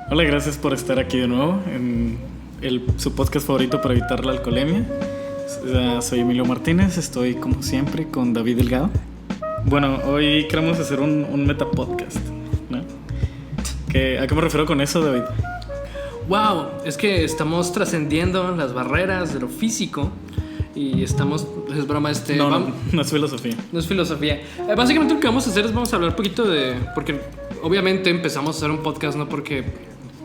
Hola, gracias por estar aquí de nuevo en su podcast favorito para evitar la alcoholemia. Soy Emilio Martínez, estoy como siempre con David Delgado. Bueno, hoy queremos hacer un metapodcast, ¿no? ¿A qué me refiero con eso, David? Wow, es que estamos trascendiendo las barreras de lo físico y estamos, es broma, no es filosofía. No es filosofía. Básicamente lo que vamos a hacer es vamos a hablar un poquito porque obviamente empezamos a hacer un podcast no porque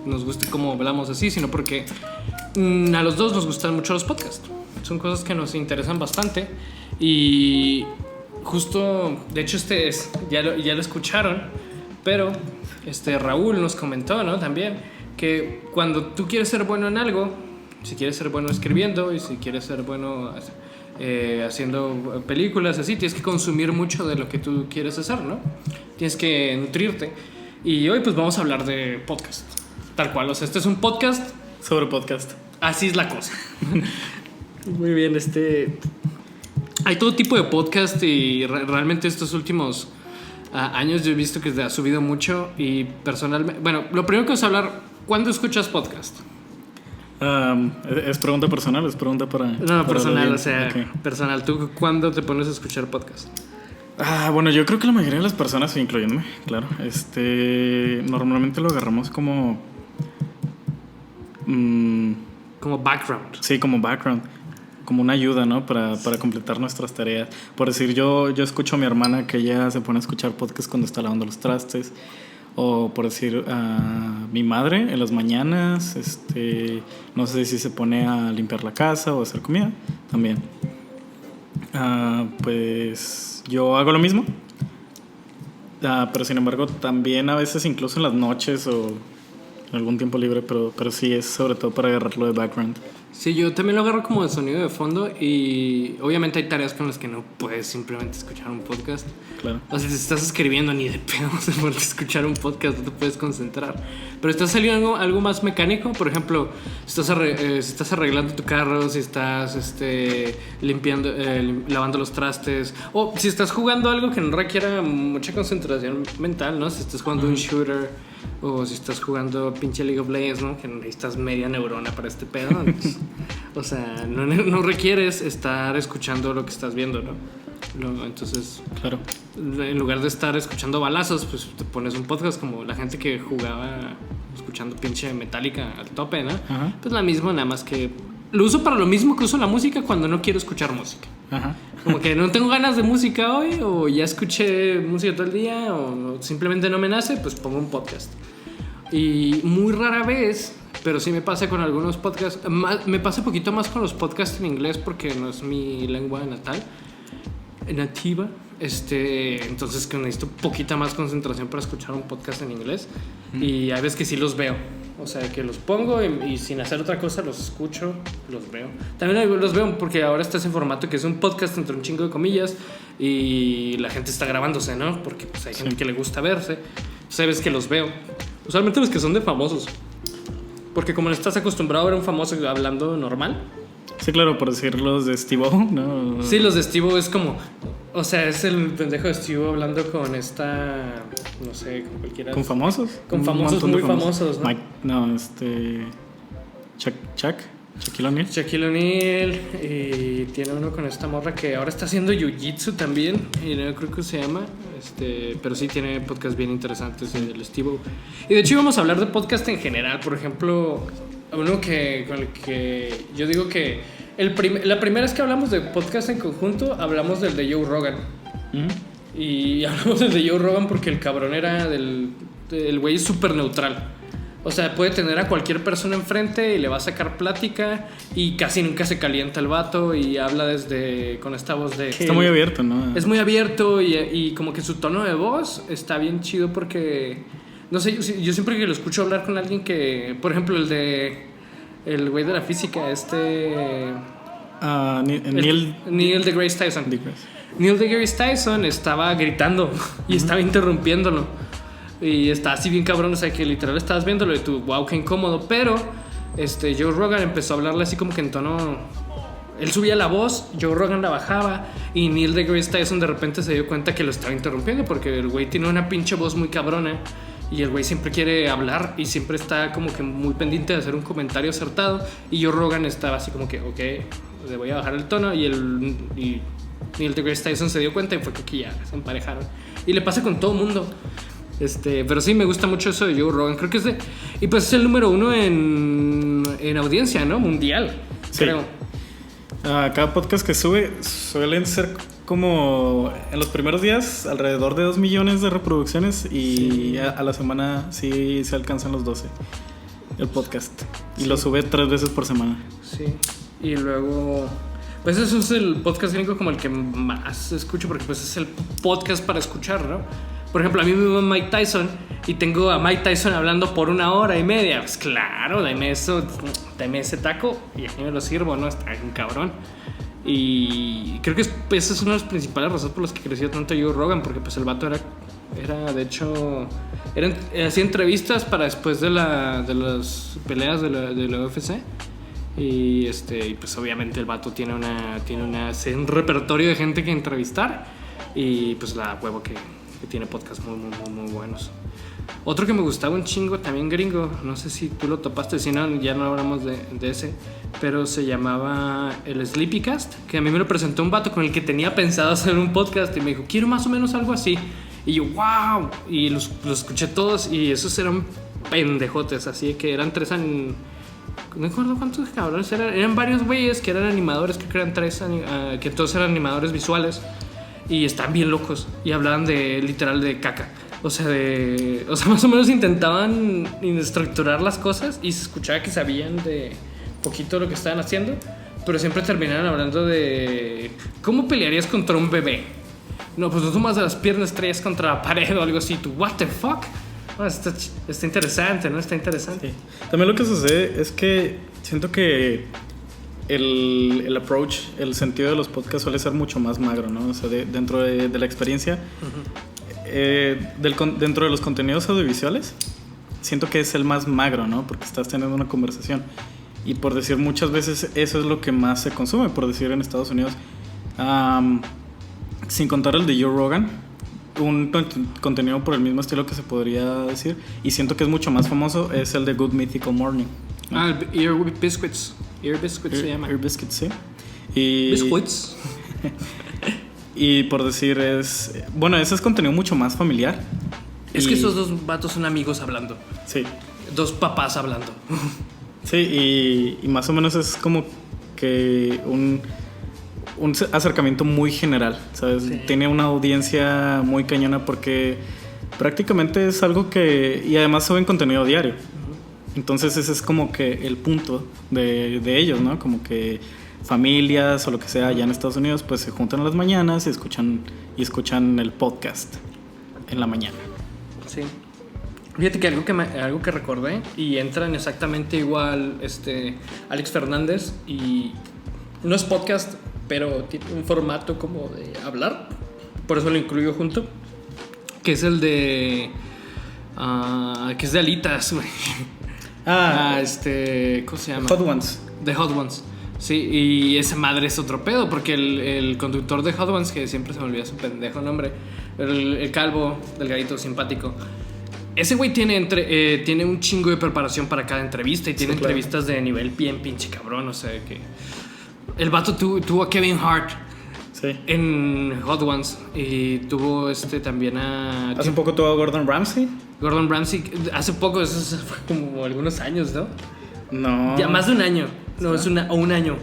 nos guste cómo hablamos así, sino porque a los dos nos gustan mucho los podcasts. Son cosas que nos interesan bastante y justo, de hecho ya lo escucharon, pero Raúl nos comentó, ¿no? También que cuando tú quieres ser bueno en algo, si quieres ser bueno escribiendo y si quieres ser bueno haciendo películas así, tienes que consumir mucho de lo que tú quieres hacer, ¿no? Tienes que nutrirte. Y hoy pues vamos a hablar de podcast, tal cual. O sea, este es un podcast sobre podcast. Así es la cosa. Muy bien, hay todo tipo de podcast y realmente estos últimos años yo he visto que ha subido mucho y personalmente... Bueno, lo primero que vamos a hablar, ¿cuándo escuchas podcast? ¿Es pregunta personal? ¿Es pregunta para...? No, personal, o sea, okay. Personal. ¿Tú cuándo te pones a escuchar podcast? Bueno, yo creo que la mayoría de las personas, incluyéndome, claro, normalmente lo agarramos como... como background. Sí, como background. Como una ayuda, ¿no? Para completar nuestras tareas. Por decir, yo escucho a mi hermana que ella se pone a escuchar podcast cuando está lavando los trastes. O por decir, a mi madre en las mañanas, no sé si se pone a limpiar la casa o a hacer comida, también. Pues yo hago lo mismo. Pero sin embargo, también a veces incluso en las noches o en algún tiempo libre, pero sí es sobre todo para agarrarlo de background. Sí, yo también lo agarro como de sonido de fondo y obviamente hay tareas con las que no puedes simplemente escuchar un podcast. Claro. O sea, si estás escribiendo ni de pedo se puede escuchar un podcast, no te puedes concentrar. Pero estás saliendo algo más mecánico, por ejemplo, si estás arreglando tu carro, si estás limpiando, lavando los trastes, o si estás jugando algo que no requiera mucha concentración mental, ¿no? Si estás jugando un shooter o si estás jugando pinche League of Legends, ¿no? Que necesitas media neurona para este pedo. Entonces, o sea, no requieres estar escuchando lo que estás viendo, ¿no? Entonces, claro. En lugar de estar escuchando balazos, pues te pones un podcast como la gente que jugaba escuchando pinche Metallica al tope, ¿no? Ajá. Pues la misma, nada más que lo uso para lo mismo que uso la música cuando no quiero escuchar música. Ajá. Como que no tengo ganas de música hoy, o ya escuché música todo el día, o simplemente no me nace, pues pongo un podcast. Y muy rara vez, pero sí me pasa con algunos podcasts, me pasa un poquito más con los podcasts en inglés porque no es mi lengua nativa. Entonces que necesito poquita más concentración para escuchar un podcast en inglés. Y hay veces que sí los veo. O sea, que los pongo y sin hacer otra cosa los escucho, los veo. También los veo porque ahora está ese formato que es un podcast entre un chingo de comillas y la gente está grabándose, ¿no? Porque pues, hay gente que le gusta verse. Entonces hay veces que los veo. Usualmente los que son de famosos. Porque como no estás acostumbrado a ver a un famoso hablando normal. Sí, claro, por decir los de Steve-O, ¿no? Sí, los de Steve-O es como... O sea, es el pendejo de Steve-O hablando con esta... No sé, con cualquiera... ¿Con famosos? Con famosos muy famosos, ¿no? Shaquille O'Neal. Shaquille O'Neal. Y tiene uno con esta morra que ahora está haciendo jiu-jitsu también. Y no creo que se llama. Pero sí tiene podcasts bien interesantes el Steve-O. Y de hecho íbamos a hablar de podcast en general. Por ejemplo, uno con el que yo digo que la primera vez que hablamos de podcast en conjunto, hablamos del de Joe Rogan. Y hablamos del de Joe Rogan porque el cabrón era el güey es súper neutral. O sea, puede tener a cualquier persona enfrente y le va a sacar plática y casi nunca se calienta el vato y habla con esta voz de... Está muy abierto, ¿no? Es muy abierto y como que su tono de voz está bien chido porque... No sé, yo siempre que lo escucho hablar con alguien que... Por ejemplo, el güey de la física, Neil deGrasse Tyson. Neil deGrasse Tyson estaba gritando y estaba interrumpiéndolo. Y está así bien cabrón, o sea que literal estabas viéndolo y tú, wow, qué incómodo. Pero Joe Rogan empezó a hablarle así como que en tono... Él subía la voz, Joe Rogan la bajaba y Neil deGrasse Tyson de repente se dio cuenta que lo estaba interrumpiendo porque el güey tiene una pinche voz muy cabrona Y el güey siempre quiere hablar y siempre está como que muy pendiente de hacer un comentario acertado. Y Joe Rogan estaba así como que, ok, le voy a bajar el tono. Y Neil deGrasse Tyson se dio cuenta y fue que ya se emparejaron. Y le pasa con todo el mundo. Pero sí, me gusta mucho eso de Joe Rogan. Creo que y pues es el número 1 en audiencia, ¿no? Mundial, sí. Creo. Cada podcast que sube suelen ser como en los primeros días alrededor de 2 millones de reproducciones y a la semana sí se alcanzan los 12 el podcast. Y lo sube 3 veces por semana. Sí. Y luego, pues eso es el podcast gringo como el que más escucho, porque pues es el podcast para escuchar, ¿no? Por ejemplo, a mí me llama Mike Tyson y tengo a Mike Tyson hablando por 1 hora y media. Pues claro, dame ese taco y aquí me lo sirvo, ¿no? Está un cabrón. Y creo que esa es una de las principales razones por las que creció tanto Joe Rogan, porque pues el vato era de hecho, hacía entrevistas para después de las peleas de la UFC. Y pues obviamente el vato tiene un repertorio de gente que entrevistar. Y pues la huevo que tiene podcasts muy, muy, muy, muy buenos. Otro que me gustaba un chingo, también gringo, no sé si tú lo topaste, si no, ya no hablamos de ese, pero se llamaba el Sleepycast, que a mí me lo presentó un vato con el que tenía pensado hacer un podcast y me dijo, quiero más o menos algo así. Y yo, wow, y los escuché todos y esos eran pendejotes, así que eran 3 no me acuerdo cuántos cabrones eran varios güeyes que eran animadores, creo que eran 3, que todos eran animadores visuales. Y están bien locos. Y hablaban literal de caca. O sea, más o menos intentaban estructurar las cosas y se escuchaba que sabían de poquito lo que estaban haciendo. Pero siempre terminaban hablando de ¿cómo pelearías contra un bebé? No, pues no tomas de las piernas, traes contra la pared o algo así. Tú, what the fuck? Bueno, está interesante, ¿no? Está interesante. Sí. También lo que sucede es que siento que el approach, el sentido de los podcasts suele ser mucho más magro, ¿no? O sea, dentro de la experiencia, dentro de los contenidos audiovisuales, siento que es el más magro, ¿no? Porque estás teniendo una conversación. Y por decir, muchas veces eso es lo que más se consume, por decir, en Estados Unidos. Sin contar el de Joe Rogan, un contenido por el mismo estilo que se podría decir, y siento que es mucho más famoso, es el de Good Mythical Morning, ¿no? El Ear Biscuits. Ear Biscuits se llama. Ear Biscuits, sí. Biscuits. Y por decir, ese es contenido mucho más familiar. Es que esos dos vatos son amigos hablando. Sí. 2 papás hablando. Sí, y más o menos es como que un acercamiento muy general, ¿sabes? Sí. Tiene una audiencia muy cañona porque prácticamente es algo que... Y además suben contenido diario. Entonces ese es como que el punto de ellos, ¿no? Como que familias o lo que sea allá en Estados Unidos pues se juntan a las mañanas y escuchan el podcast en la mañana. Sí. Fíjate que algo que recordé y entran exactamente igual Alex Fernández y no es podcast, pero tiene un formato como de hablar, por eso lo incluyo junto, que es el de que es de alitas, güey. ¿Cómo se llama? Hot Ones. The Hot Ones. Sí, y esa madre es otro pedo, porque el conductor de Hot Ones, que siempre se me olvida su pendejo nombre, el calvo, delgadito, simpático, ese güey tiene un chingo de preparación para cada entrevista y tiene entrevistas de nivel bien pinche cabrón, o sea que el vato tuvo a Kevin Hart. Sí. En Hot Ones y tuvo también hace poco tuvo a Gordon Ramsay, hace poco, eso fue como algunos años, ¿no? No. Ya más de un año. No, es un año.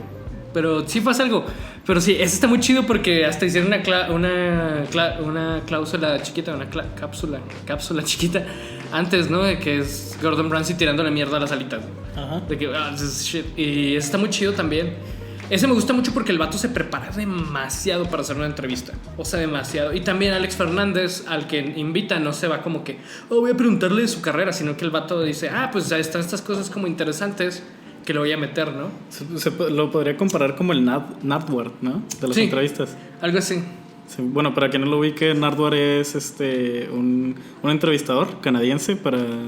Pero sí fue hace algo. Pero sí, ese está muy chido porque hasta hicieron una cláusula chiquita, una cápsula chiquita antes, ¿no? De que es Gordon Ramsay tirando la mierda a las alitas. Ajá. De que, this is shit. Y ese está muy chido también. Ese me gusta mucho porque el vato se prepara demasiado para hacer una entrevista. O sea, demasiado. Y también Alex Fernández, al que invita, no se va como que voy a preguntarle de su carrera, sino que el vato dice, pues ya están estas cosas como interesantes que lo voy a meter, ¿no? Lo podría comparar como el Nardwuar, ¿no? De las entrevistas. Algo así. Sí, bueno, para quien no lo ubique, Nardwuar es un entrevistador canadiense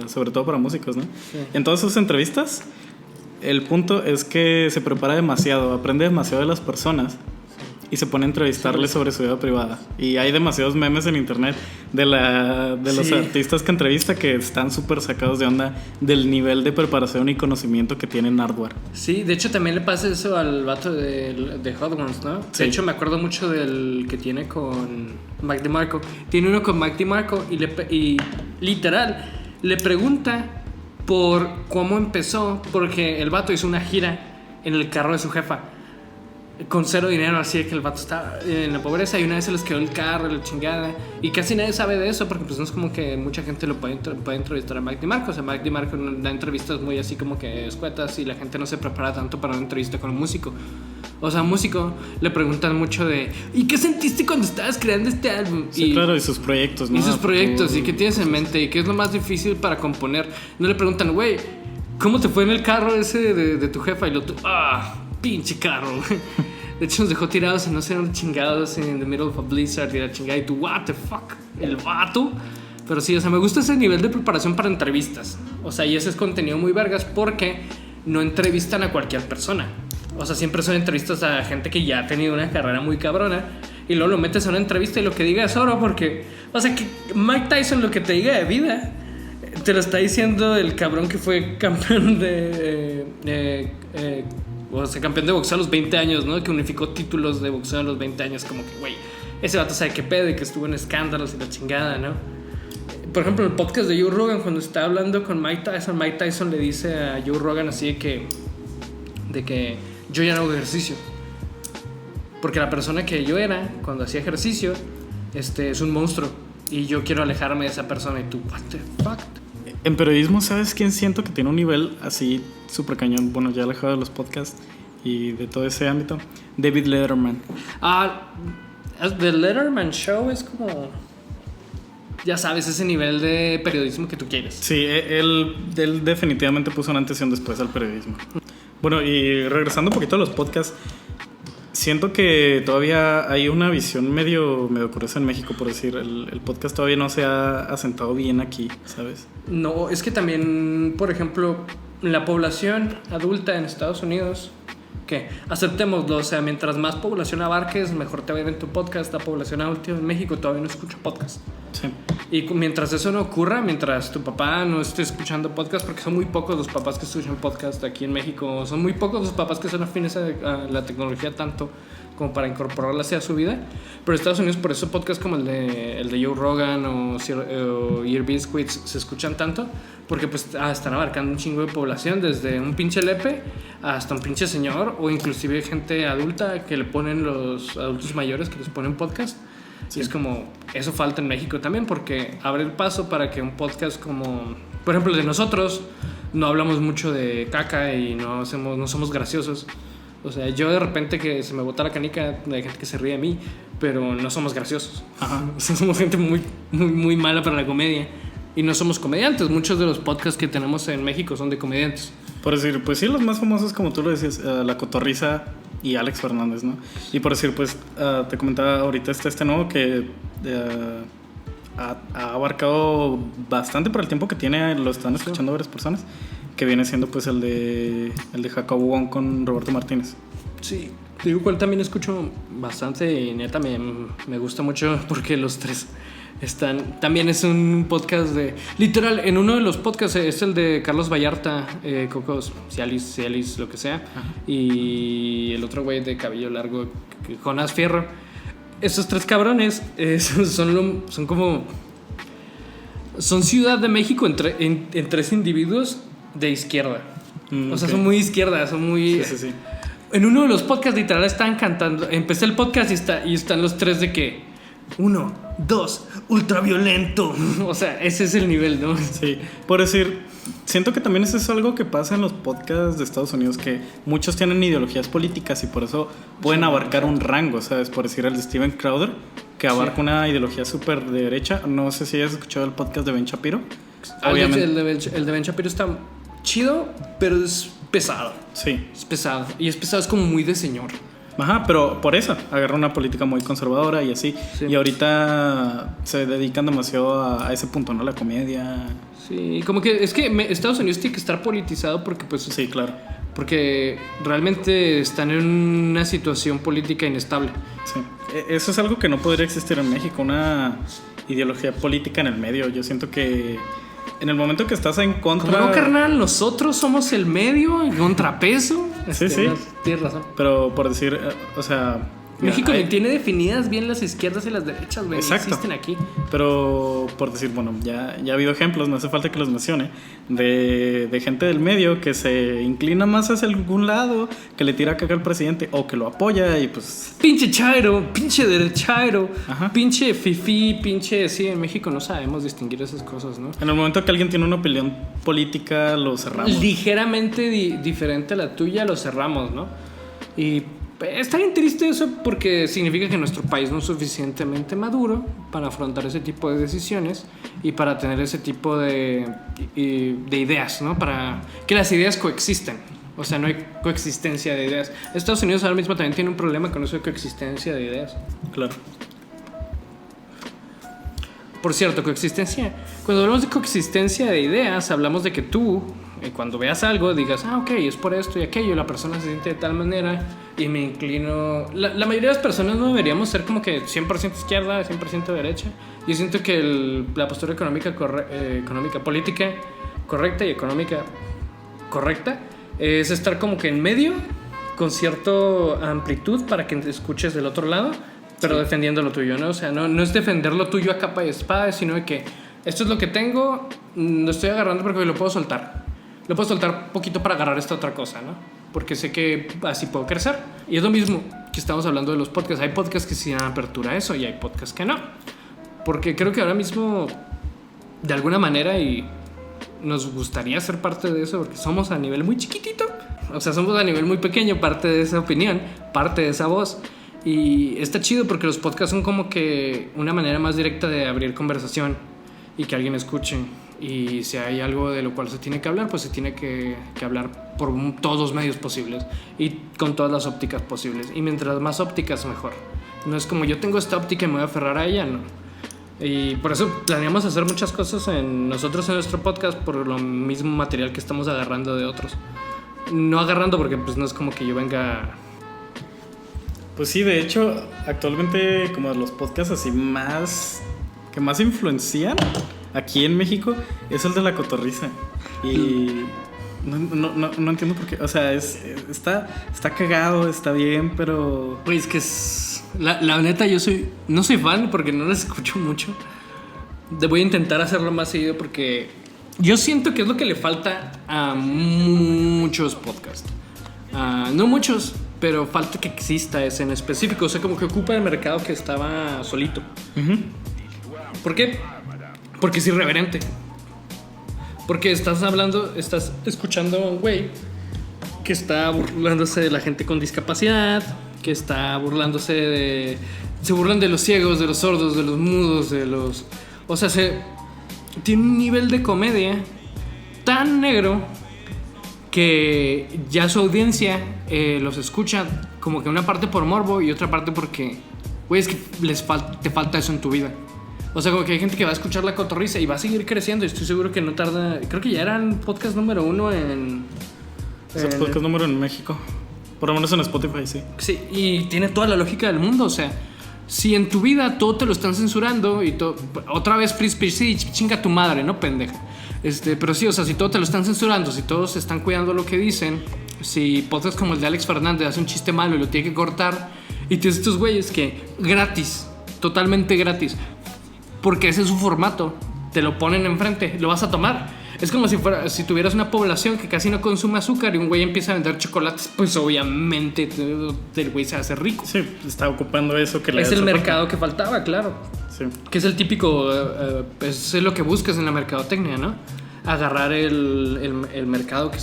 sobre todo para músicos, ¿no? Sí. En todas sus entrevistas el punto es que se prepara demasiado, aprende demasiado de las personas y se pone a entrevistarle sobre su vida privada. Y hay demasiados memes en internet de los artistas que entrevista que están súper sacados de onda del nivel de preparación y conocimiento que tienen hardware. Sí, de hecho también le pasa eso al vato de Hot Ones, ¿no? Sí. De hecho me acuerdo mucho del que tiene con Mac DeMarco. Tiene uno con Mac DeMarco y literal le pregunta por cómo empezó, porque el vato hizo una gira en el carro de su jefa con cero dinero, así de que el vato estaba en la pobreza y una vez se les quedó el carro, la chingada, y casi nadie sabe de eso porque pues no es como que mucha gente lo puede entrevistar a Mac DeMarco. O sea, Mac DeMarco da entrevistas muy así como que escuetas y la gente no se prepara tanto para una entrevista con un músico. O sea, a un músico le preguntan mucho de ¿y qué sentiste cuando estabas creando este álbum? Sí, claro, y sus proyectos, ¿no? Y sus proyectos, y qué tienes en mente, y qué es lo más difícil para componer. No le preguntan, güey, ¿cómo te fue en el carro ese de tu jefa? Y lo pinche carro. De hecho nos dejó tirados en no sé dónde chingados en the middle of a blizzard y la chingada. Y tú, what the fuck, el vato. Pero sí, o sea, me gusta ese nivel de preparación para entrevistas. O sea, y ese es contenido muy vergas porque no entrevistan a cualquier persona. O sea, siempre son entrevistas a gente que ya ha tenido una carrera muy cabrona. Y luego lo metes a una entrevista y lo que diga es oro porque... O sea, que Mike Tyson lo que te diga de vida te lo está diciendo el cabrón que fue campeón o sea, campeón de boxeo a los 20 años, ¿no? Que unificó títulos de boxeo a los 20 años. Como que, güey, ese vato sabe qué pedo y que estuvo en escándalos y la chingada, ¿no? Por ejemplo, en el podcast de Joe Rogan, cuando está hablando con Mike Tyson le dice a Joe Rogan así de que yo ya no hago ejercicio. Porque la persona que yo era cuando hacía ejercicio es un monstruo. Y yo quiero alejarme de esa persona. Y tú, what the fuck? En periodismo, ¿sabes quién siento que tiene un nivel así súper cañón? Bueno, ya alejado de los podcasts y de todo ese ámbito. David Letterman. The Letterman Show es como... Ya sabes, ese nivel de periodismo que tú quieres. Sí, él definitivamente puso un antes y un después al periodismo. Bueno, y regresando un poquito a los podcasts, siento que todavía hay una visión medio curiosa en México, por decir, el podcast todavía no se ha asentado bien aquí, ¿sabes? No, es que también, por ejemplo, la población adulta en Estados Unidos, que aceptémoslo, o sea, mientras más población abarques, mejor te va a ir en tu podcast. La población adulta en México todavía no escucha podcast. Sí. Y mientras eso no ocurra, mientras tu papá no esté escuchando podcast, porque son muy pocos los papás que escuchan podcast aquí en México, son muy pocos los papás que son afines a la tecnología tanto como para incorporarla hacia su vida. Pero en Estados Unidos, por eso podcasts como el de Joe Rogan o Ear Biscuits se escuchan tanto, porque pues están abarcando un chingo de población, desde un pinche lepe hasta un pinche señor, o inclusive gente adulta que le ponen, los adultos mayores que les ponen podcast. Sí. Y es como, eso falta en México también, porque abre el paso para que un podcast como, por ejemplo, el de nosotros, no hablamos mucho de caca y no somos graciosos. O sea, yo de repente que se me bota la canica, hay gente que se ríe de mí, pero no somos graciosos. Ajá. O sea, somos gente muy, muy, muy mala para la comedia. Y no somos comediantes. Muchos de los podcasts que tenemos en México son de comediantes. Por decir, pues sí, los más famosos, como tú lo decías, La Cotorrisa y Alex Fernández, ¿no? Y por decir, pues, te comentaba ahorita este nuevo que ha abarcado bastante por el tiempo que tiene, lo están escuchando varias personas, que viene siendo pues el de Jacobo Wong con Roberto Martínez. Sí, te digo cuál también escucho bastante y neta me gusta mucho porque los tres están... También es un podcast de... Literal, en uno de los podcasts es el de Carlos Vallarta, Cocos, Cialis, lo que sea. Ajá. Y el otro güey de cabello largo, Jonás Fierro. Esos tres cabrones son como... Son Ciudad de México en tres individuos de izquierda. O sea, okay. Son muy izquierda, son muy... Sí. En uno de los podcasts literal estaban cantando. Empecé el podcast y están los tres de que 1, 2, ultraviolento. O sea, ese es el nivel, ¿no? Sí, por decir, siento que también eso es algo que pasa en los podcasts de Estados Unidos, que muchos tienen ideologías políticas y por eso pueden abarcar un rango, ¿sabes? Por decir, el de Steven Crowder, que abarca una ideología súper de derecha. No sé si hayas escuchado el podcast de Ben Shapiro. Obviamente. El de Ben Shapiro está chido, pero es pesado. Sí. Es pesado. Y es pesado, es como muy de señor. Ajá, pero por eso agarró una política muy conservadora y así. Sí. Y ahorita se dedican demasiado a ese punto, ¿no? La comedia. Sí, como que es que Estados Unidos tiene que estar politizado porque pues... Sí, claro. porque realmente están en una situación política inestable. Sí. Eso es algo que no podría existir en México, una ideología política en el medio. Yo siento que en el momento que estás en contra... Como no, carnal, nosotros somos el medio, el contrapeso. Sí. Tienes razón. Pero por decir, o sea... México tiene definidas bien las izquierdas y las derechas, güey. Exacto. Existen aquí. Pero por decir, bueno, ya ha habido ejemplos, no hace falta que los mencione, de gente del medio que se inclina más hacia algún lado, que le tira caca al presidente o que lo apoya y pues... Pinche chairo, pinche derechairo, Ajá. pinche fifí, pinche... Sí, en México no sabemos distinguir esas cosas, ¿no? En el momento que alguien tiene una opinión política, lo cerramos. Ligeramente diferente a la tuya, lo cerramos, ¿no? Y está bien triste eso porque significa que nuestro país no es suficientemente maduro para afrontar ese tipo de decisiones y para tener ese tipo de ideas, ¿no? Para que las ideas coexisten. O sea, no hay coexistencia de ideas. Estados Unidos ahora mismo también tiene un problema con eso de coexistencia de ideas. Claro. Por cierto, coexistencia. Cuando hablamos de coexistencia de ideas, hablamos de que tú, cuando veas algo, digas, ok, es por esto y aquello, la persona se siente de tal manera y me inclino. La mayoría de las personas no deberíamos ser como que 100% izquierda, 100% derecha. Yo siento que la postura económica, política correcta y económica correcta es estar como que en medio, con cierta amplitud para que escuches del otro lado, pero defendiendo lo tuyo, ¿no? O sea, no es defender lo tuyo a capa y espada, sino de que esto es lo que tengo, lo estoy agarrando porque lo puedo soltar. Lo puedo soltar poquito para agarrar esta otra cosa, ¿no? Porque sé que así puedo crecer. Y es lo mismo que estamos hablando de los podcasts. Hay podcasts que sí dan apertura a eso y hay podcasts que no. Porque creo que ahora mismo, de alguna manera, y nos gustaría ser parte de eso porque somos a nivel muy chiquitito. O sea, somos a nivel muy pequeño parte de esa opinión, parte de esa voz. Y está chido porque los podcasts son como que una manera más directa de abrir conversación y que alguien escuche. Y si hay algo de lo cual se tiene que hablar, pues se tiene que hablar por todos los medios posibles y con todas las ópticas posibles. Y mientras más ópticas, mejor. No es como yo tengo esta óptica y me voy a aferrar a ella, no. Y por eso planeamos hacer muchas cosas nosotros en nuestro podcast por lo mismo material que estamos agarrando de otros. No agarrando porque pues no es como que yo venga... Pues sí, de hecho, actualmente como los podcasts así que más influencian aquí en México es el de La Cotorrisa. Y no entiendo por qué. O sea, está cagado, está bien, pero... Pues que la neta no soy fan porque no les escucho mucho. Voy a intentar hacerlo más seguido porque yo siento que es lo que le falta a muchos podcasts. No muchos, pero falta que exista ese en específico. O sea, como que ocupa el mercado que estaba solito. Uh-huh. ¿Por qué? Porque es irreverente. Porque estás escuchando a un güey que está burlándose de la gente con discapacidad, que está burlándose se burlan de los ciegos, de los sordos, de los mudos, o sea, tiene un nivel de comedia tan negro que ya su audiencia los escucha como que una parte por morbo y otra parte porque, güey, es que te falta eso en tu vida. O sea, como que hay gente que va a escuchar La Cotorrisa y va a seguir creciendo. Y estoy seguro que no tarda... Creo que ya eran podcast número 1 Es el podcast número en México. Por lo menos en Spotify, sí. Sí, y tiene toda la lógica del mundo. O sea, si en tu vida todo te lo están censurando y todo... Otra vez free speech, sí, chinga tu madre, ¿no, pendeja? Pero sí, o sea, si todo te lo están censurando, si todos están cuidando lo que dicen, si podcast como el de Alex Fernández hace un chiste malo y lo tiene que cortar, y tienes estos güeyes que gratis, totalmente gratis... Porque ese es su formato. Te lo ponen enfrente, lo vas a tomar. Es como si tuvieras una población que casi no consume azúcar y un güey empieza a vender chocolates, pues obviamente el güey se hace rico. Sí, está ocupando eso que le es el mercado que faltaba, claro. Sí. Que es el típico, es lo que buscas en la mercadotecnia, ¿no? Agarrar el mercado que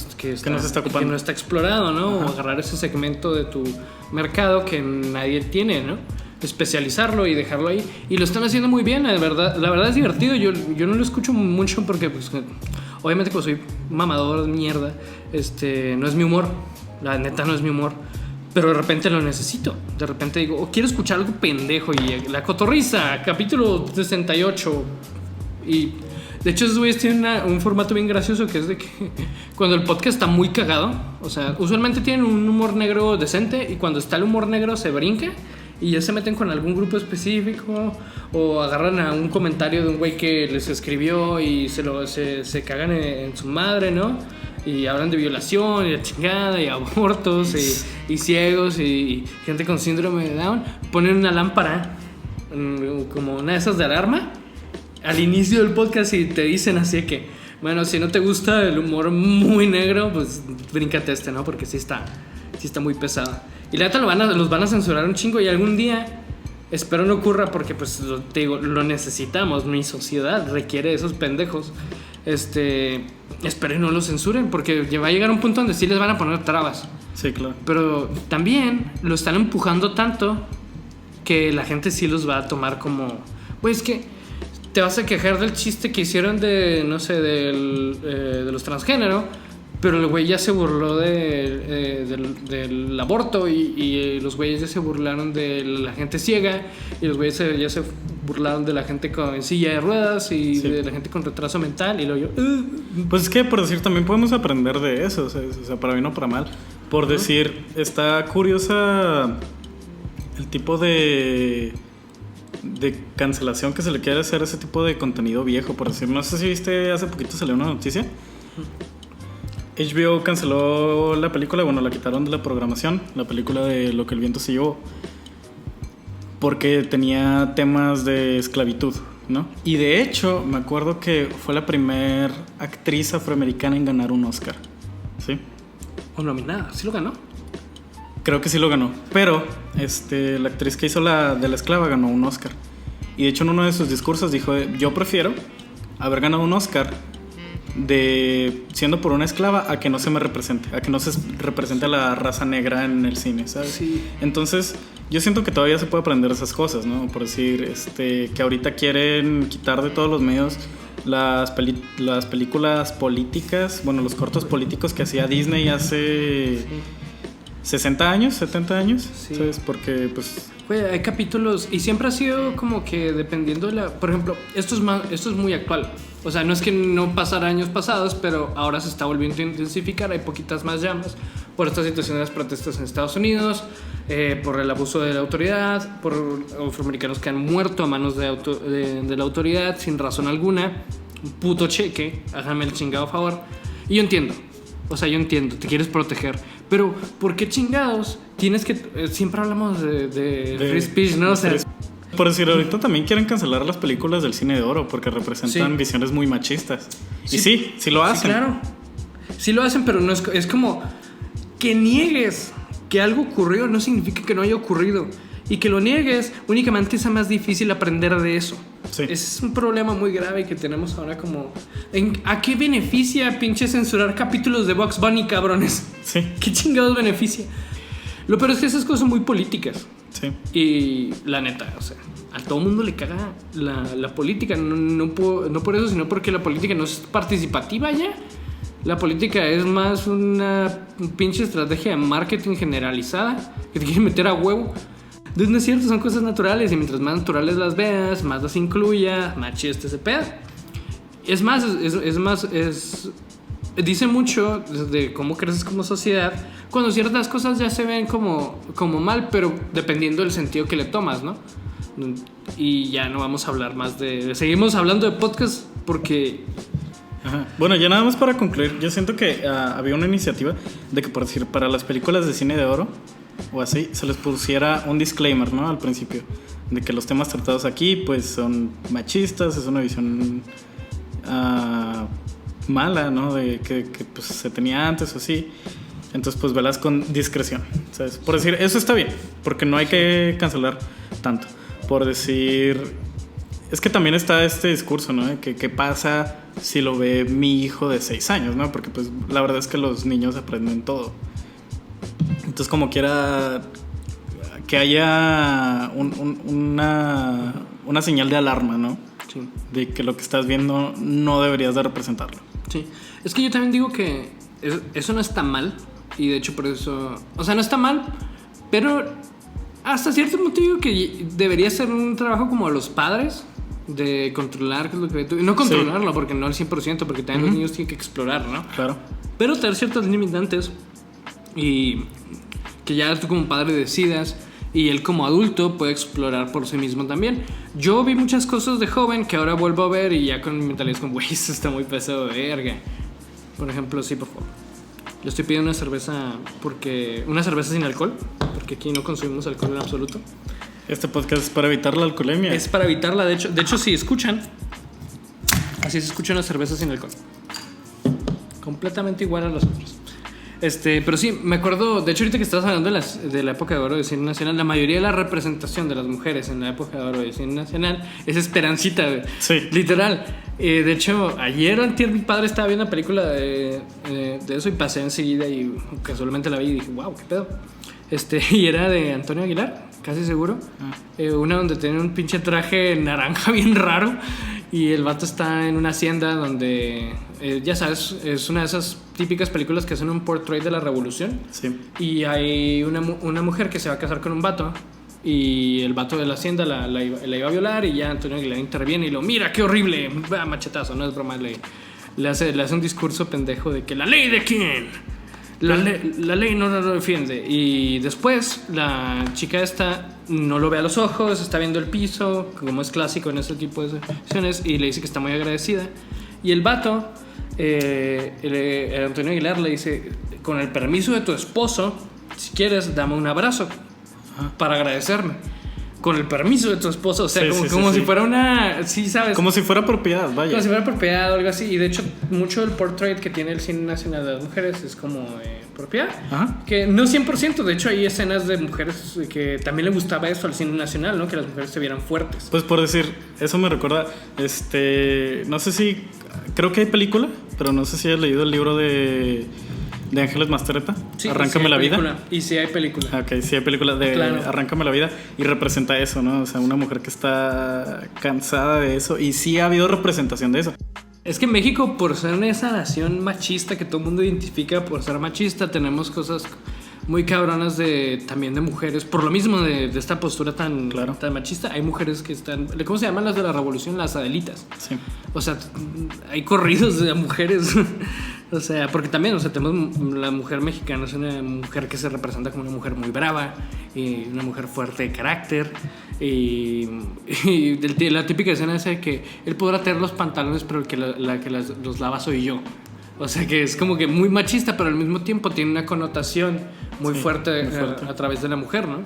no se está ocupando, que no está explorado, ¿no? Ajá. O agarrar ese segmento de tu mercado que nadie tiene, ¿no? Especializarlo y dejarlo ahí. Y lo están haciendo muy bien, la verdad es divertido. Yo no lo escucho mucho porque pues, obviamente como soy mamador de mierda, no es mi humor. La neta no es mi humor. Pero de repente lo necesito. De repente digo, quiero escuchar algo pendejo. Y La Cotorrisa, capítulo 68. Y De hecho, esos güeyes tienen un formato bien gracioso que es de que cuando el podcast está muy cagado, o sea, usualmente tienen un humor negro decente y cuando está el humor negro se brinca y ya se meten con algún grupo específico o agarran a un comentario de un güey que les escribió y se cagan en su madre, ¿no? Y hablan de violación y la chingada y abortos y ciegos y gente con síndrome de Down. Ponen una lámpara como una de esas de alarma al inicio del podcast y te dicen así que, bueno, si no te gusta el humor muy negro, pues bríncate ¿no? Porque sí está muy pesado. Y la neta los van a censurar un chingo y algún día, espero no ocurra porque pues te digo, lo necesitamos, mi sociedad requiere de esos pendejos. Espero no lo censuren porque va a llegar un punto donde sí les van a poner trabas. Sí, claro. Pero también lo están empujando tanto que la gente sí los va a tomar como, güey, es que te vas a quejar del chiste que hicieron de, no sé, de los transgénero, pero el güey ya se burló del aborto y los güeyes ya se burlaron de la gente ciega y los güeyes ya se burlaron de la gente con silla de ruedas y de la gente con retraso mental y luego yo... Pues es que por decir también podemos aprender de eso, o sea, para bien o para mal. Por decir, está curiosa el tipo de cancelación que se le quiere hacer a ese tipo de contenido viejo. Por decir, no sé si viste, hace poquito salió una noticia. HBO canceló la película, bueno, la quitaron de la programación, la película de Lo que el viento se llevó, porque tenía temas de esclavitud, ¿no? Y de hecho, me acuerdo que fue la primer actriz afroamericana en ganar un Oscar, ¿sí? O nominada, ¿sí lo ganó? Creo que sí lo ganó, pero la actriz que hizo la de la esclava ganó un Oscar. Y de hecho en uno de sus discursos dijo, yo prefiero haber ganado un Oscar siendo por una esclava a que no se me represente, a que no se represente a la raza negra en el cine, ¿sabes? Sí. Entonces yo siento que todavía se puede aprender esas cosas, ¿no? Por decir, que ahorita quieren quitar de todos los medios las películas políticas, bueno, los cortos políticos que hacía Disney hace 60 años, 70 años, sí. ¿Sabes? Porque pues... Güey, hay capítulos y siempre ha sido como que dependiendo de la... Por ejemplo, esto es muy actual. O sea, no es que no pasara años pasados, pero ahora se está volviendo a intensificar. Hay poquitas más llamas por esta situación de las protestas en Estados Unidos, por el abuso de la autoridad, por afroamericanos que han muerto a manos de la autoridad sin razón alguna. Un puto cheque, hágame el chingado favor. Y yo entiendo. O sea, yo entiendo, te quieres proteger. Pero, ¿por qué chingados tienes que... siempre hablamos de free speech, ¿no? O sea, por decir, ahorita también quieren cancelar las películas del cine de oro porque representan visiones muy machistas. Sí. Y sí lo hacen. Sí, claro. Sí lo hacen, pero no es como que niegues que algo ocurrió no significa que no haya ocurrido. Y que lo niegues únicamente es más difícil aprender de eso. Sí. Es un problema muy grave que tenemos ahora como... ¿A qué beneficia pinche censurar capítulos de Bugs Bunny, cabrones? Sí. ¿Qué chingados beneficia? Lo peor es que esas cosas son muy políticas. Sí. Y la neta, o sea, a todo mundo le caga la política. No por eso, sino porque la política no es participativa ya. La política es más una pinche estrategia de marketing generalizada que te quieren meter a huevo. Entonces no es cierto, son cosas naturales y mientras más naturales las veas, más las incluya, más chido ese pedo. Es más, dice mucho de cómo creces como sociedad cuando ciertas cosas ya se ven como mal, pero dependiendo del sentido que le tomas, ¿no? Y ya no vamos a hablar más seguimos hablando de podcast porque... Ajá. Bueno, ya nada más para concluir, yo siento que había una iniciativa de que, por decir, para las películas de cine de oro o así, se les pusiera un disclaimer, ¿no? Al principio, de que los temas tratados aquí pues son machistas, es una visión mala, ¿no? De que pues, se tenía antes o así. Entonces pues velas con discreción, ¿sabes? Por decir, eso está bien, porque no hay que cancelar tanto. Por decir, es que también está este discurso, ¿no? ¿Qué pasa si lo ve mi hijo de 6 años, ¿no? Porque pues la verdad es que los niños aprenden todo. Entonces como quiera que haya una señal de alarma, ¿no? Sí. De que lo que estás viendo no deberías de representarlo. Sí. Es que yo también digo que eso no está mal. Y de hecho por eso... O sea, no está mal, pero hasta cierto punto digo que debería ser un trabajo como de los padres de controlar qué es lo que ve tú. Y no controlarlo, porque no al 100%, porque también los niños tienen que explorar, ¿no? Claro. Pero tener ciertas limitantes y que ya tú como padre decidas y él como adulto puede explorar por sí mismo también. Yo vi muchas cosas de joven que ahora vuelvo a ver y ya con mi mentalidad es como, güey, eso está muy pesado de verga. Por ejemplo, sí, por favor. Yo estoy pidiendo una cerveza sin alcohol, porque aquí no consumimos alcohol en absoluto. Este podcast es para evitar la alcoholemia. Es para evitarla, de hecho si escuchan, así se escucha una cerveza sin alcohol. Completamente igual a las otras. Pero sí, me acuerdo, de hecho ahorita que estabas hablando de la época de oro del cine nacional, la mayoría de la representación de las mujeres en la época de oro del cine nacional es Esperancita, güey. Sí. Literal. De hecho, ayer o antier mi padre estaba viendo una película de eso y pasé enseguida y casualmente la vi y dije, wow, qué pedo. Y era de Antonio Aguilar, casi seguro. Una donde tiene un pinche traje naranja bien raro. Y el vato está en una hacienda donde, ya sabes, es una de esas típicas películas que hacen un portrait de la revolución. Sí. Y hay una mujer que se va a casar con un vato. Y el vato de la hacienda la iba a violar. Y ya Antonio Aguilar interviene y lo mira, qué horrible. Va, machetazo, no es broma. Le hace un discurso pendejo de que ¿la ley de quién? La ley no lo defiende. Y después la chica esta no lo ve a los ojos, está viendo el piso, como es clásico en ese tipo de situaciones, y le dice que está muy agradecida. Y el vato, el Antonio Aguilar, le dice, con el permiso de tu esposo, si quieres, dame un abrazo para agradecerme. Con el permiso de tu esposo, o sea, como si fuera una... Sí, ¿sabes? Como si fuera propiedad, vaya. Como si fuera propiedad o algo así. Y de hecho, mucho del portrait que tiene el cine nacional de las mujeres es como propiedad. Ajá. Que no 100%. De hecho, hay escenas de mujeres que también le gustaba eso al cine nacional, ¿no? Que las mujeres se vieran fuertes. Pues por decir, eso me recuerda... no sé si... Creo que hay película, pero no sé si has leído el libro de Ángeles Mastretta, sí, Arráncame la vida. Y sí hay película. Ok, sí hay película de Arráncame la vida y representa eso, ¿no? O sea, una mujer que está cansada de eso y sí ha habido representación de eso. Es que México, por ser esa nación machista que todo el mundo identifica por ser machista, tenemos cosas muy cabronas también de mujeres. Por lo mismo de esta postura tan machista, hay mujeres que están... ¿Cómo se llaman las de la revolución? Las Adelitas. Sí. O sea, hay corridos de mujeres. O sea, porque también, o sea, tenemos la mujer mexicana, es una mujer que se representa como una mujer muy brava, y una mujer fuerte de carácter. Y la típica escena es de que él podrá tener los pantalones, pero el que los lava soy yo. O sea que es como que muy machista, pero al mismo tiempo tiene una connotación muy fuerte a través de la mujer, ¿no?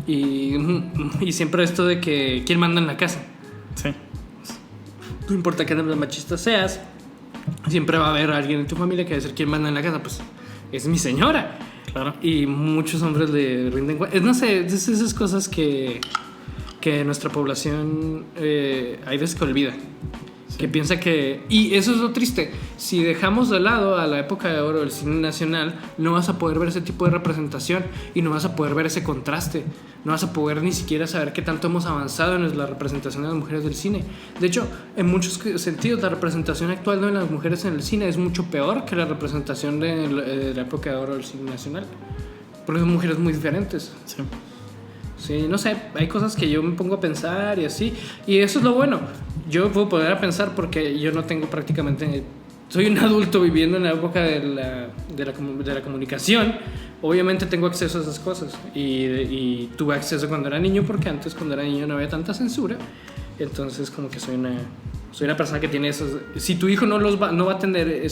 Y siempre esto de que ¿quién manda en la casa? Sí. No importa qué tan machista seas, siempre va a haber alguien en tu familia que va a decir ¿quién manda en la casa? Pues es mi señora. Claro. Y muchos hombres le rinden cuenta. No sé, es esas cosas que nuestra población hay veces que olvida. Que piensa que... Y eso es lo triste. Si dejamos de lado a la época de oro del cine nacional, no vas a poder ver ese tipo de representación y no vas a poder ver ese contraste. No vas a poder ni siquiera saber qué tanto hemos avanzado en la representación de las mujeres del cine. De hecho, en muchos sentidos, la representación actual de las mujeres en el cine es mucho peor que la representación de la época de oro del cine nacional. Porque son mujeres muy diferentes. Sí. Sí, no sé, hay cosas que yo me pongo a pensar y así. Y eso es lo bueno. Yo puedo poner a pensar porque yo no tengo prácticamente... Soy un adulto viviendo en la época de la comunicación. Obviamente tengo acceso a esas cosas. Y tuve acceso cuando era niño, porque antes cuando era niño no había tanta censura. Entonces como que soy una persona que tiene esos... Si tu hijo no va a tener...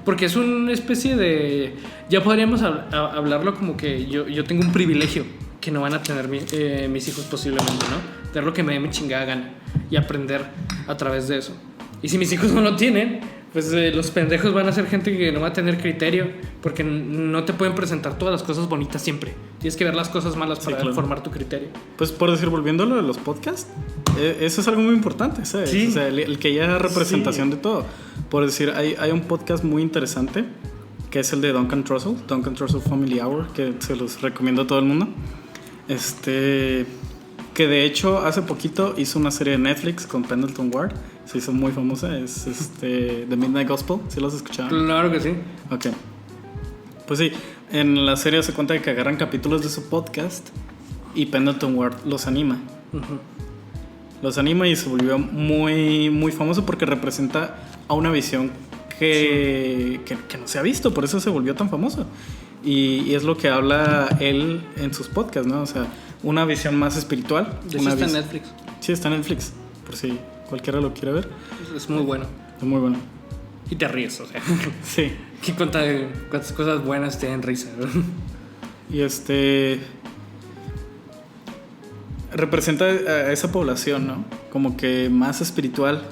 porque es una especie de... Ya podríamos hablarlo como que yo tengo un privilegio que no van a tener mis hijos posiblemente, ¿no? Tener lo que me dé mi chingada gana y aprender a través de eso. Y si mis hijos no lo tienen, pues los pendejos van a ser gente que no va a tener criterio, porque no te pueden presentar todas las cosas bonitas siempre. Tienes que ver las cosas malas para formar tu criterio. Pues por decir, volviendo a lo de los podcasts, eso es algo muy importante, ¿sabes? Sí. O sea, el que haya representación de todo. Por decir, hay un podcast muy interesante que es el de Duncan Trussell Family Hour, que se los recomiendo a todo el mundo. Que de hecho hace poquito hizo una serie de Netflix con Pendleton Ward, se hizo muy famosa, es The Midnight Gospel. ¿Sí los escucharon? Claro que sí. Ok. Pues sí, en la serie se cuenta que agarran capítulos de su podcast y Pendleton Ward los anima. los anima y se volvió muy, muy famoso porque representa a una visión que no se ha visto, por eso se volvió tan famoso. Y es lo que habla él en sus podcasts, ¿no? O sea, una visión más espiritual. De hecho está en Netflix. Sí, está en Netflix, por si cualquiera lo quiere ver. Es muy bueno. Es muy bueno. Y te ríes, o sea. Sí. ¿Cuántas cosas buenas te dan risa, ¿no? Y representa a esa población, ¿no? Como que más espiritual,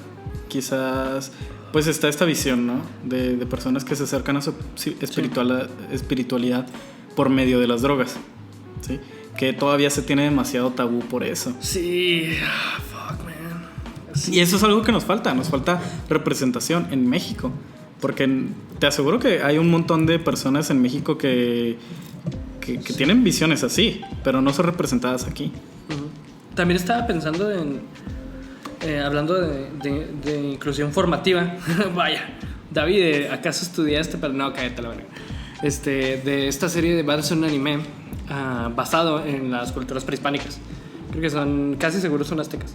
quizás, pues está esta visión, ¿no? De personas que se acercan a su espiritualidad por medio de las drogas, ¿sí? Que todavía se tiene demasiado tabú por eso. Sí, fuck, man. Sí. Y eso es algo que nos falta representación en México, porque te aseguro que hay un montón de personas en México que tienen visiones así, pero no son representadas aquí. También estaba pensando en hablando de inclusión formativa. Vaya, David, ¿acaso estudiaste? Pero no, cállate la verga. De esta serie de va a ser un anime basado en las culturas prehispánicas. Creo que son, casi seguro son aztecas.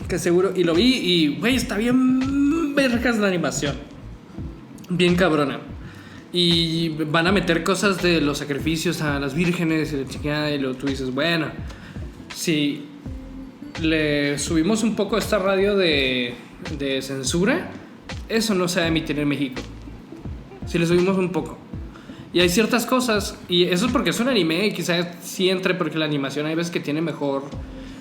Que seguro, y lo vi y, güey, está bien vergas la animación. Bien cabrona. Y van a meter cosas de los sacrificios a las vírgenes y la chingada, y luego tú dices, bueno, si le subimos un poco a esta radio de censura, eso no se va a emitir en México. Si le subimos un poco. Y hay ciertas cosas, y eso es porque es un anime y quizás sí entre, porque la animación hay veces que tiene mejor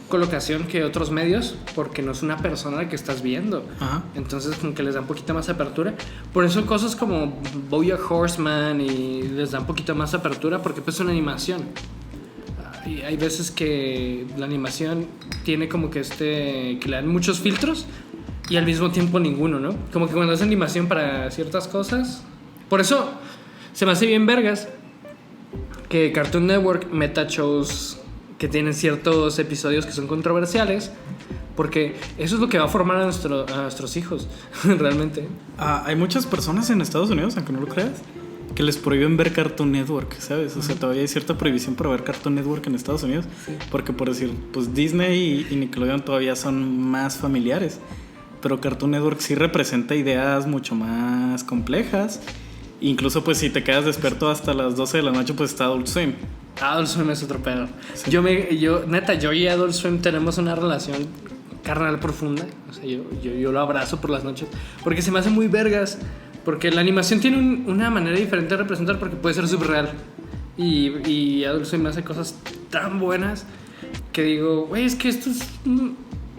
colocación que otros medios, porque no es una persona la que estás viendo. Ajá. Entonces como que les da un poquito más apertura. Por eso cosas como BoJack Horseman y les da un poquito más apertura, porque pues es una animación. Y hay veces que la animación tiene como que que le dan muchos filtros y al mismo tiempo ninguno, ¿no? Como que cuando es animación para ciertas cosas. Por eso se me hace bien vergas que Cartoon Network meta shows que tienen ciertos episodios que son controversiales, porque eso es lo que va a formar a nuestros hijos, realmente. Hay muchas personas en Estados Unidos, aunque no lo creas, que les prohíben ver Cartoon Network, ¿sabes? O sea, todavía hay cierta prohibición para ver Cartoon Network en Estados Unidos, sí. Porque por decir, pues Disney y Nickelodeon todavía son más familiares, pero Cartoon Network sí representa ideas mucho más complejas. Incluso pues si te quedas despierto hasta las 12 de la noche, pues está Adult Swim. Adult Swim es otro pedo. Sí. Yo y Adult Swim tenemos una relación carnal profunda. O sea, yo lo abrazo por las noches, porque se me hace muy vergas. Porque la animación tiene una manera diferente de representar, porque puede ser subreal. Y Adult Swim hace cosas tan buenas que digo, güey, es que esto es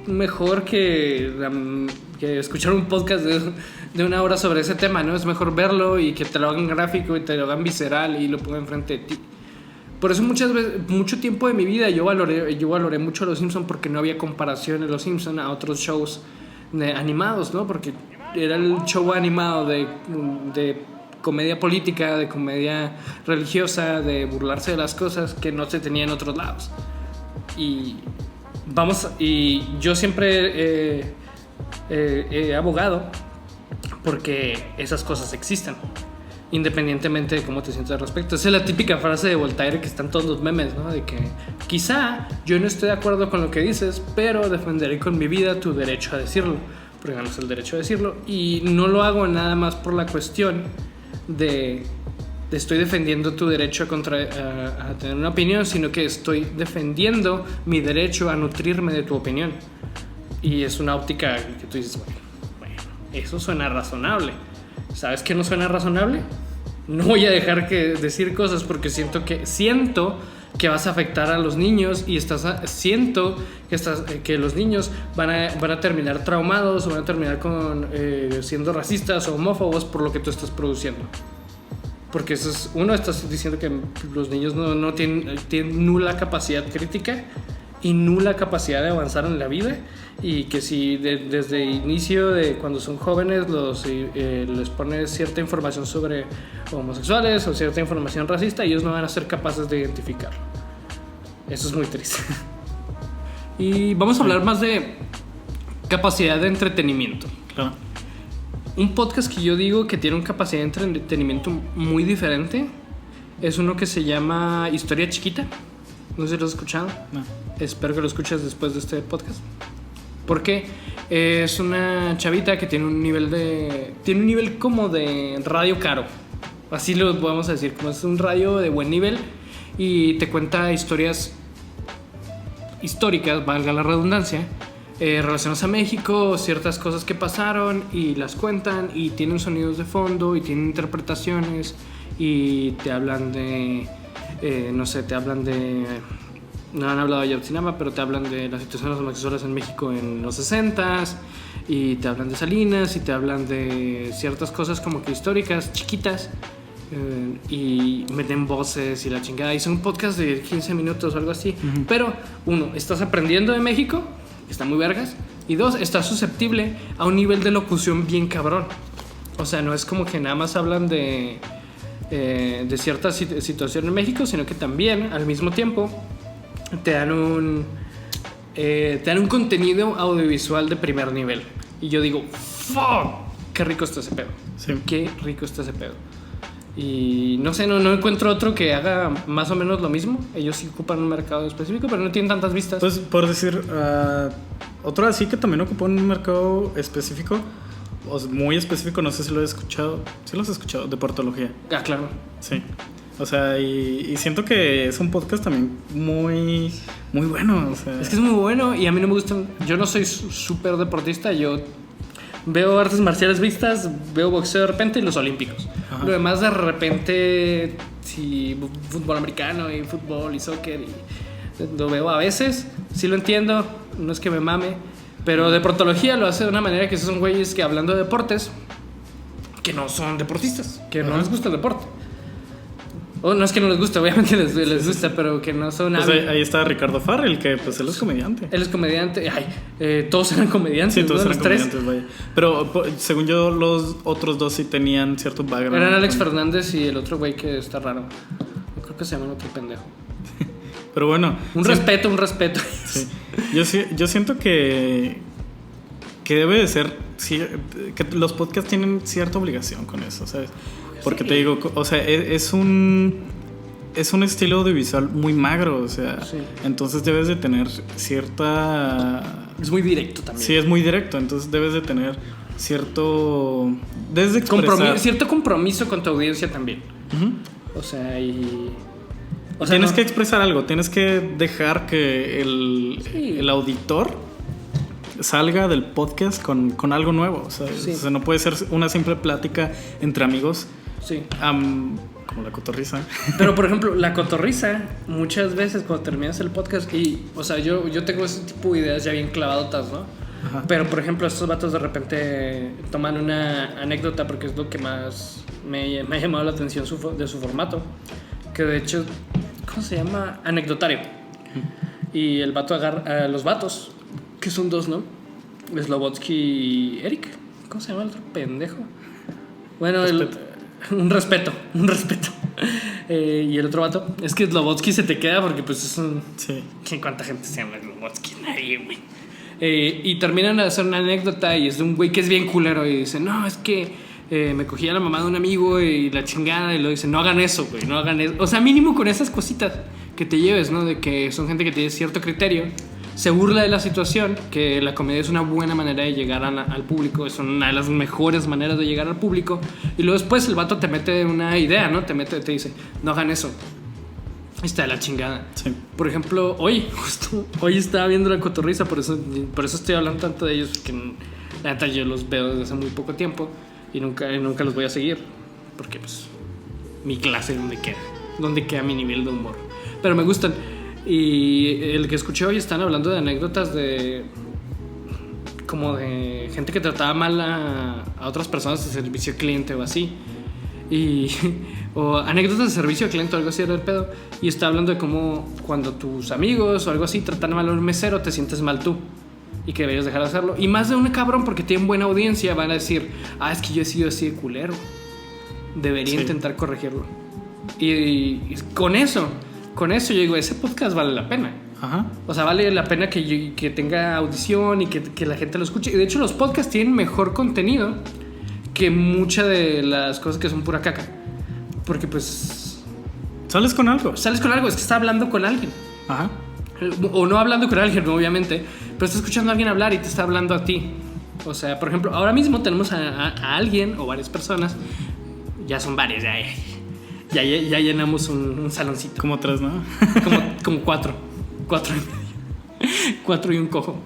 mejor que escuchar un podcast de una hora sobre ese tema, ¿no? Es mejor verlo y que te lo hagan gráfico y te lo hagan visceral y lo pongan enfrente de ti. Por eso muchas veces, mucho tiempo de mi vida yo valoré mucho a Los Simpsons, porque no había comparación de Los Simpsons a otros shows animados, ¿no? Porque era el show animado de comedia política, de comedia religiosa, de burlarse de las cosas que no se tenía en otros lados. Y yo siempre he abogado porque esas cosas existan, independientemente de cómo te sientas al respecto. Esa es la típica frase de Voltaire que están todos los memes, ¿no? De que quizá yo no estoy de acuerdo con lo que dices, pero defenderé con mi vida tu derecho a decirlo, porque ganas el derecho a decirlo. Y no lo hago nada más por la cuestión de estoy defendiendo tu derecho a tener una opinión, sino que estoy defendiendo mi derecho a nutrirme de tu opinión. Y es una óptica que tú dices, bueno, eso suena razonable. ¿Sabes qué no suena razonable? No voy a dejar que decir cosas porque siento que vas a afectar a los niños y siento que los niños van a terminar traumados o van a terminar siendo racistas o homófobos por lo que tú estás produciendo. Porque estás diciendo que los niños no tienen nula capacidad crítica y nula capacidad de avanzar en la vida, y que si desde el inicio de cuando son jóvenes les pones cierta información sobre homosexuales o cierta información racista, ellos no van a ser capaces de identificarlo. Eso es muy triste. Y vamos a hablar más de capacidad de entretenimiento. Claro. Un podcast que yo digo que tiene una capacidad de entretenimiento muy diferente es uno que se llama Historia Chiquita. No sé si lo has escuchado. No. Espero que lo escuches después de este podcast. Porque es una chavita que tiene un nivel como de radio caro. Así lo podemos decir, como es un radio de buen nivel y te cuenta historias históricas, valga la redundancia, relacionadas a México, ciertas cosas que pasaron y las cuentan y tienen sonidos de fondo y tienen interpretaciones y te hablan de, no sé, te hablan de... No han hablado de Ayotzinapa, pero te hablan de la situación de los homosexuales en México en los 60s y te hablan de Salinas y te hablan de ciertas cosas como que históricas, chiquitas, y meten voces y la chingada y son podcasts de 15 minutos o algo así. Pero uno, estás aprendiendo de México, está muy vergas, y dos, estás susceptible a un nivel de locución bien cabrón. O sea, no es como que nada más hablan de cierta situación en México, sino que también al mismo tiempo te dan un contenido audiovisual de primer nivel. Y yo digo, fuck, qué rico está ese pedo. Sí. Qué rico está ese pedo. Y no sé, no encuentro otro que haga más o menos lo mismo. Ellos sí ocupan un mercado específico, pero no tienen tantas vistas. Pues por decir, otro así que también ocupa un mercado específico, o muy específico, no sé si lo he escuchado. Sí lo has escuchado, de portología. Ah, claro. Sí. O sea, y siento que es un podcast también muy, muy bueno. O sea. Es que es muy bueno y a mí no me gustan. Yo no soy súper deportista. Yo veo artes marciales vistas, veo boxeo de repente y los olímpicos. Ajá. Lo demás de repente, sí, fútbol americano y fútbol y soccer. Y lo veo a veces, sí lo entiendo, no es que me mame. Pero deportología lo hace de una manera que son güeyes que hablando de deportes, que no son deportistas, que no les gusta el deporte. O no es que no les guste, obviamente les gusta, pero que no son... Pues ahí está Ricardo Farrell, que pues él es comediante. Él es comediante. Ay, todos eran comediantes. Sí, todos ¿no? eran comediantes, vaya. Pero según yo, los otros dos sí tenían cierto background. Eran Alex Fernández y el otro güey que está raro. Yo creo que se llama otro pendejo. Pero bueno. Un respeto. Sí. Yo siento que debe de ser... Sí, que los podcasts tienen cierta obligación con eso, ¿sabes? Porque sí. Te digo, o sea, es un estilo audiovisual muy magro, o sea, sí. Entonces debes de tener cierta... Es muy directo también. Sí, es muy directo, entonces debes de tener cierto... Debes de expresar... cierto compromiso con tu audiencia también. O sea, tienes que expresar algo, tienes que dejar que el auditor salga del podcast con algo nuevo, ¿sabes? Sí. O sea, no puede ser una simple plática entre amigos. Sí. Como la cotorriza. Pero por ejemplo, la cotorriza, muchas veces cuando terminas el podcast y, o sea, yo tengo ese tipo de ideas ya bien clavadotas, ¿no? Ajá. Pero por ejemplo, estos vatos de repente toman una anécdota porque es lo que más me ha llamado la atención de su formato, que de hecho, ¿cómo se llama? Anecdotario. Y el vato agarra a los vatos, que son dos, ¿no? Slobodsky y Eric. ¿Cómo se llama el otro pendejo? Bueno, un respeto. Y el otro vato, es que Slobodsky se te queda porque pues es un... Sí. ¿Cuánta gente se llama Slobodsky? Nadie, güey. Y terminan de hacer una anécdota y es de un güey que es bien culero y dice, no, es que me cogí a la mamá de un amigo y la chingada, y lo dice, no hagan eso, güey, no hagan eso. O sea, mínimo con esas cositas que te lleves, ¿no? De que son gente que tiene cierto criterio, se burla de la situación, que la comedia es una buena manera de llegar al público, es una de las mejores maneras de llegar al público, y luego después el vato te mete una idea, ¿no? Te dice, no hagan eso. Está de la chingada. Sí. Por ejemplo, hoy estaba viendo la cotorriza, por eso estoy hablando tanto de ellos, que la neta yo los veo desde hace muy poco tiempo y nunca los voy a seguir, porque pues mi clase donde queda mi nivel de humor. Pero me gustan. Y el que escuché hoy están hablando de anécdotas como de gente que trataba mal a otras personas de servicio al cliente o así. O anécdotas de servicio al cliente o algo así era el pedo. Y está hablando de cómo cuando tus amigos o algo así tratan mal a un mesero, te sientes mal tú y que deberías dejar de hacerlo. Y más de un cabrón, porque tienen buena audiencia, van a decir, es que yo he sido así de culero, debería intentar corregirlo. Y con eso yo digo, ese podcast vale la pena. Ajá. O sea, vale la pena que tenga audición y que la gente lo escuche. Y de hecho los podcasts tienen mejor contenido que muchas de las cosas que son pura caca. Porque pues... Sales con algo. Es que está hablando con alguien. Ajá. O no hablando con alguien, obviamente, pero está escuchando a alguien hablar y te está hablando a ti. O sea, por ejemplo, ahora mismo tenemos a alguien o varias personas, ya son varias, ya llenamos un saloncito. Como 3, ¿no? Como 4 y medio. 4 y un cojo.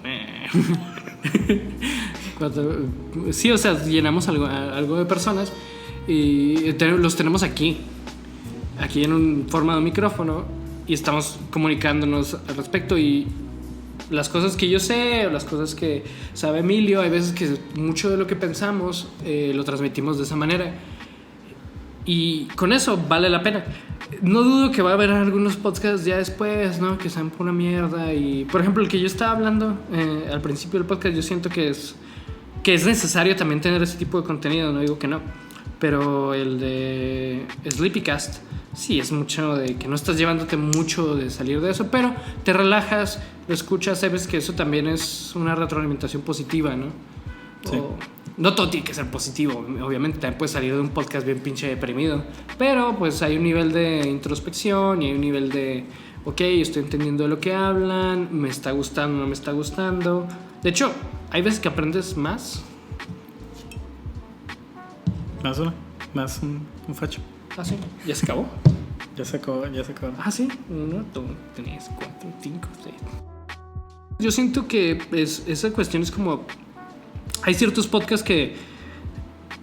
4, sí, o sea, llenamos algo de personas y los tenemos aquí en un forma de micrófono y estamos comunicándonos al respecto. Y las cosas que yo sé o las cosas que sabe Emilio, hay veces que mucho de lo que pensamos lo transmitimos de esa manera y con eso vale la pena. No dudo que va a haber algunos podcasts ya después, ¿no? Que sean pura mierda. Y por ejemplo, el que yo estaba hablando al principio del podcast, yo siento que es necesario también tener ese tipo de contenido, no digo que no, pero el de Sleepycast sí es mucho de que no estás llevándote mucho de salir de eso, pero te relajas, lo escuchas, sabes que eso también es una retroalimentación positiva, ¿no? Sí. No todo tiene que ser positivo, obviamente también puedes salir de un podcast bien pinche deprimido, pero pues hay un nivel de introspección y hay un nivel de ok, estoy entendiendo de lo que hablan, me está gustando, no me está gustando. De hecho, hay veces que aprendes más. Más un facho. Ah, sí, ya se acabó. Ya se acabó. Ah, sí, 1, 2, 3, 4, 5, 6. Yo siento que esa cuestión es como... Hay ciertos podcasts que...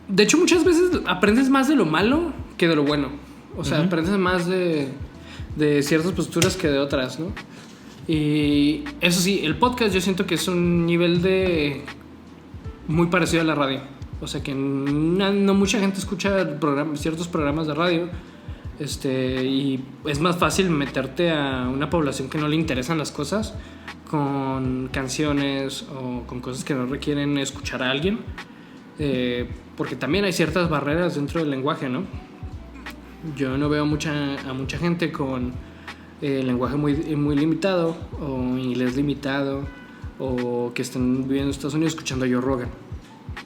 De hecho, muchas veces aprendes más de lo malo que de lo bueno. O sea, aprendes más de ciertas posturas que de otras, ¿no? Y eso sí, el podcast yo siento que es un nivel de... muy parecido a la radio. O sea, que no mucha gente escucha ciertos programas de radio. Y es más fácil meterte a una población que no le interesan las cosas con canciones o con cosas que no requieren escuchar a alguien, porque también hay ciertas barreras dentro del lenguaje, ¿no? Yo no veo a mucha gente con lenguaje muy limitado o inglés limitado o que estén viviendo en Estados Unidos escuchando a Joe Rogan,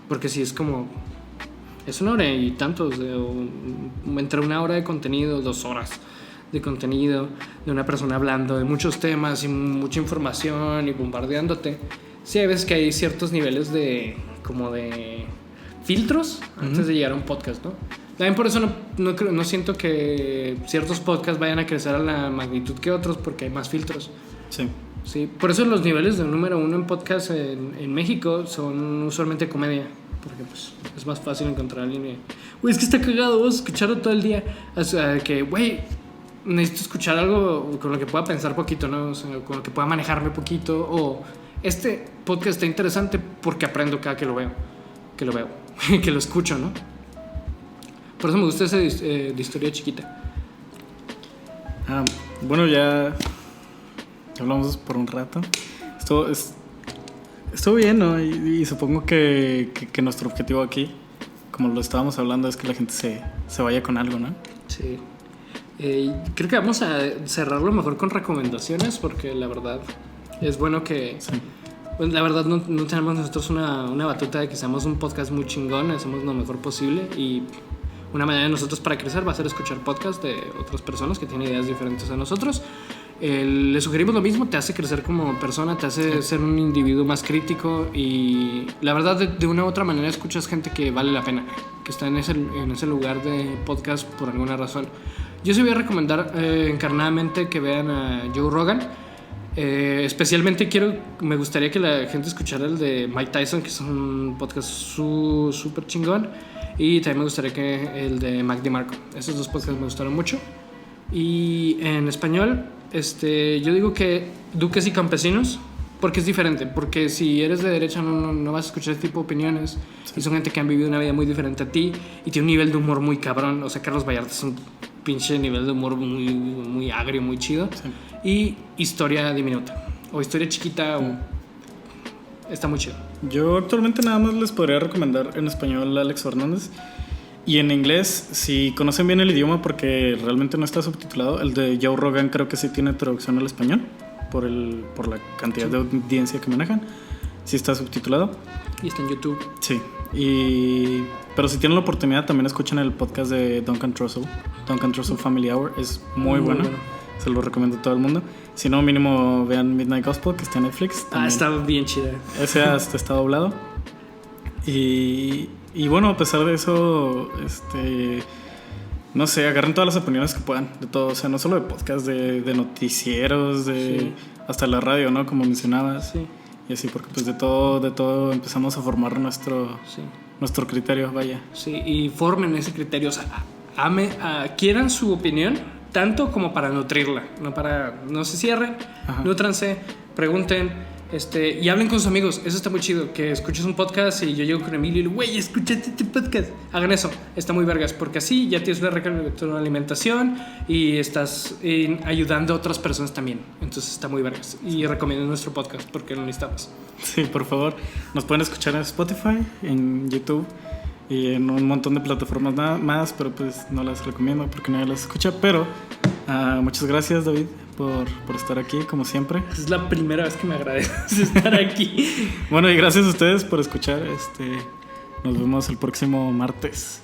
porque sí es como... Es 1 hora y tantos, entre 1 hora de contenido, 2 horas de contenido, de una persona hablando de muchos temas y mucha información y bombardeándote. Sí, hay veces que hay ciertos niveles de filtros antes de llegar a un podcast, ¿no? También por eso no siento que ciertos podcasts vayan a crecer a la magnitud que otros, porque hay más filtros. Sí, por eso los niveles de número 1 en podcast en México son usualmente comedia. Porque pues es más fácil encontrar a alguien güey, es que está cagado, vos escucharlo todo el día. O sea, que güey, necesito escuchar algo con lo que pueda pensar poquito, ¿no? O sea, con lo que pueda manejarme poquito. O este podcast está interesante porque aprendo cada que lo veo, que lo escucho, ¿no? Por eso me gusta ese de historia chiquita. Bueno, ya hablamos por un rato. Estuvo bien, ¿no? Y supongo que nuestro objetivo aquí, como lo estábamos hablando, es que la gente se vaya con algo, ¿no? Sí. Creo que vamos a cerrarlo mejor con recomendaciones, porque la verdad es bueno que... Sí. Pues la verdad no tenemos nosotros una batuta de que seamos un podcast muy chingón, hacemos lo mejor posible y una manera de nosotros para crecer va a ser escuchar podcasts de otras personas que tienen ideas diferentes a nosotros. Le sugerimos lo mismo, te hace crecer como persona, te hace ser un individuo más crítico y la verdad de una u otra manera escuchas gente que vale la pena, que está en ese lugar de podcast por alguna razón. Yo sí voy a recomendar encarnadamente que vean a Joe Rogan. Especialmente me gustaría que la gente escuchara el de Mike Tyson, que es un podcast súper chingón, y también me gustaría que el de Mac DeMarco. Esos 2 podcasts me gustaron mucho. Y en español yo digo que Duques y Campesinos, porque es diferente, porque si eres de derecha no vas a escuchar este tipo de opiniones. Y son gente que han vivido una vida muy diferente a ti y tiene un nivel de humor muy cabrón. O sea, Carlos Vallarta es un pinche nivel de humor muy, muy agrio, muy chido. Sí. Y Historia Diminuta o Historia Chiquita está muy chido. Yo actualmente nada más les podría recomendar en español a Alex Fernández. Y en inglés, si conocen bien el idioma, porque realmente no está subtitulado, el de Joe Rogan creo que sí tiene traducción al español por la cantidad de audiencia que manejan. Sí está subtitulado. Y está en YouTube. Sí. Pero si tienen la oportunidad, también escuchen el podcast de Duncan Trussell Family Hour. Es muy bueno. Se lo recomiendo a todo el mundo. Si no, mínimo vean Midnight Gospel, que está en Netflix. Ah, está bien chida. Ese hasta está doblado. Y bueno, a pesar de eso, no sé, agarren todas las opiniones que puedan, de todo, o sea, no solo de podcast, de noticieros, Sí. hasta la radio, ¿no? Como mencionabas. Sí. Y así, porque pues de todo empezamos a formar nuestro criterio, vaya. Sí, y formen ese criterio, o sea, quieran su opinión tanto como para nutrirla, no se cierren, Ajá. nútranse, pregunten, y hablen con sus amigos. Eso está muy chido, que escuches un podcast y yo llego con Emilio y le digo, güey, escúchate este podcast. Hagan eso, está muy vergas, porque así ya tienes una alimentación y estás ayudando a otras personas también. Entonces está muy vergas. Y recomiendo nuestro podcast porque lo necesitamos. Sí, por favor. Nos pueden escuchar en Spotify, en YouTube y en un montón de plataformas más, pero pues no las recomiendo porque nadie las escucha. Pero muchas gracias, David, por estar aquí, como siempre. Es la primera vez que me agradeces estar aquí. Bueno, y gracias a ustedes por escuchar. Nos vemos el próximo martes.